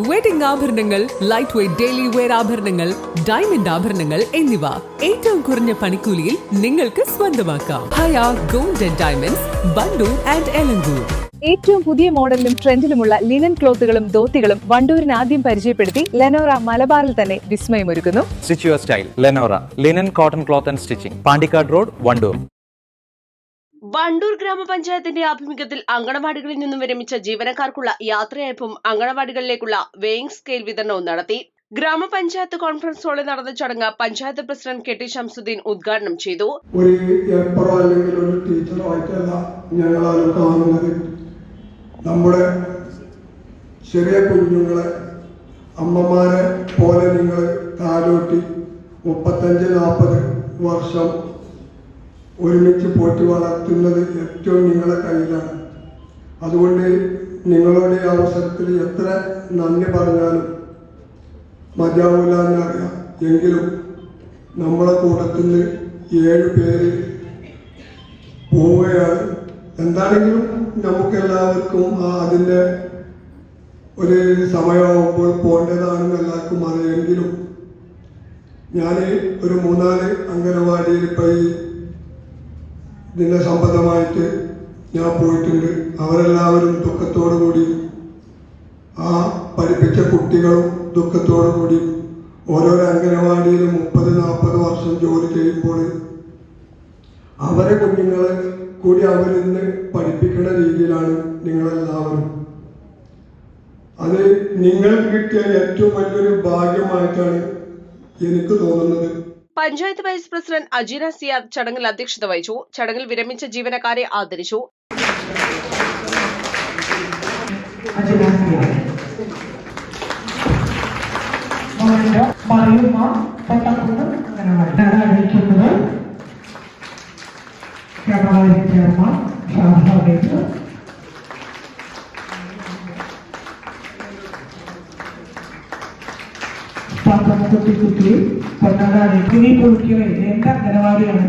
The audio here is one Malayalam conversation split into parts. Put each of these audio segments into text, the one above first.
വെഡിംഗ് ആഭരണങ്ങൾ, ലൈറ്റ് വെയ്റ്റ് ഡെയിലി വെയർ ആഭരണങ്ങൾ, ഡയമണ്ട് ആഭരണങ്ങൾ എന്നിവ ഏറ്റവും കുറഞ്ഞ പണിക്കൂലിയിൽ നിങ്ങൾക്ക് സ്വന്തമാക്കാം. Haya gold and diamonds, Wandoor and Elankur. ഏറ്റവും പുതിയ മോഡലിലും ട്രെൻഡിലുമുള്ള ലിനൻ ക്ലോത്തുകളും ധോത്തികളും വണ്ടൂരിന് ആദ്യം പരിചയപ്പെടുത്തി ലെനോറ മലബാറിൽ തന്നെ വിസ്മയമൊരുക്കുന്നു. Stitch your style Lenora linen cotton cloth and stitching, Pandikkad road, Wandoor. Wandoor ഗ്രാമപഞ്ചായത്തിന്റെ ആഭിമുഖ്യത്തിൽ അങ്കണവാടികളിൽ നിന്നും വിരമിച്ച ജീവനക്കാർക്കുള്ള യാത്രയയപ്പും അങ്കണവാടികളിലേക്കുള്ള വെയിങ് സ്കെയിൽ വിതരണവും നടത്തി. ഗ്രാമപഞ്ചായത്ത് കോൺഫറൻസ് ഹാളിൽ നടന്ന ചടങ്ങ് panchayat president K T Shamsuddin ഉദ്ഘാടനം ചെയ്തു. ഒരു ഹെൽപ്പറോ അല്ലെങ്കിൽ ഒരു ടീച്ചറോ ആയിട്ടല്ല ഞങ്ങളാലും കാണുന്നത്. നമ്മുടെ ചെറിയ കുഞ്ഞുങ്ങളെ അമ്മമാരെ പോലെ നിങ്ങൾ കാലോട്ടി 35-40 വർഷം ഒരുമിച്ച് പോറ്റി വളർത്തുന്നത് ഏറ്റവും നിങ്ങളുടെ കയ്യിലാണ്. അതുകൊണ്ട് നിങ്ങളോട് ഈ അവസരത്തിൽ എത്ര നന്ദി പറഞ്ഞാലും മതിയാവില്ല എന്നറിയാം. എങ്കിലും നമ്മളെ കൂട്ടത്തിൽ 7 പേര് പോവുകയാണ്. എന്താണെങ്കിലും നമുക്കെല്ലാവർക്കും അതിൻ്റെ ഒരു സമയമാകുമ്പോൾ പോകേണ്ടതാണെന്ന് എല്ലാവർക്കും അറിയാമെങ്കിലും ഞാൻ ഒരു 3-4 അംഗനവാടിയിൽ ഇപ്പോൾ ഇതിൻ്റെ സംബന്ധമായിട്ട് ഞാൻ പോയിട്ടുണ്ട്. അവരെല്ലാവരും ദുഃഖത്തോടു കൂടി, ആ പഠിപ്പിച്ച കുട്ടികളും ദുഃഖത്തോടു കൂടി ഓരോരോ അംഗനവാടിയിൽ 30-40 വർഷം ജോലി ചെയ്യുമ്പോൾ അവരെ കുഞ്ഞുങ്ങളെ കൂടി അവരിൽ നിന്ന് പഠിപ്പിക്കുന്ന രീതിയിലാണ് നിങ്ങളെല്ലാവരും. അത് നിങ്ങൾക്ക് കിട്ടിയ ഏറ്റവും വലിയൊരു ഭാഗ്യമായിട്ടാണ് എനിക്ക് തോന്നുന്നത്. പഞ്ചായത്ത് വൈസ് പ്രസിഡന്റ് അജീന സിയാദ് ചടങ്ങിൽ അധ്യക്ഷത വഹിച്ചു. ചടങ്ങിൽ വിരമിച്ച ജീവനക്കാരെ ആദരിച്ചു. കുട്ടി പൊന്നാടാണ് ഇനി പൊളിക്കുക എന്റെ അംഗനവാടിയാണ്.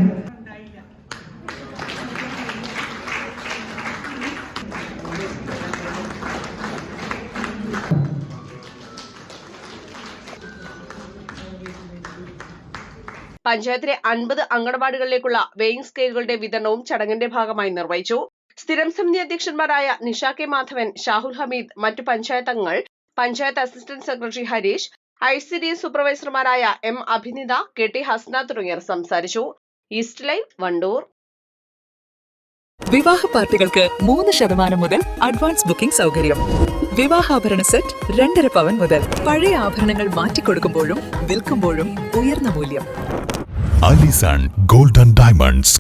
പഞ്ചായത്തിലെ 50 അങ്കണവാടികളിലേക്കുള്ള വെയിങ് സ്കെയിലുകളുടെ വിതരണവും ചടങ്ങിന്റെ ഭാഗമായി നിർവഹിച്ചു. സ്ഥിരം സമിതി അധ്യക്ഷന്മാരായ നിഷ കെ മാധവൻ, ഷാഹുൽ ഹമീദ്, മറ്റു പഞ്ചായത്ത് അംഗങ്ങൾ, panchayat assistant secretary Harish, ICDS സൂപ്പർവൈസർമാരായ M Abhinitha, K T Hasna തുടങ്ങിയവർ സംസാരിച്ചു. East live, Wandoor. വിവാഹ പാർട്ടികൾക്ക് 3% മുതൽ അഡ്വാൻസ് ബുക്കിംഗ് സൗകര്യം. വിവാഹാഭരണ സെറ്റ് 2.5 പവൻ മുതൽ. പഴയ ആഭരണങ്ങൾ മാറ്റിക്കൊടുക്കുമ്പോഴും വിൽക്കുമ്പോഴും ഉയർന്ന മൂല്യം. Allison gold and diamonds,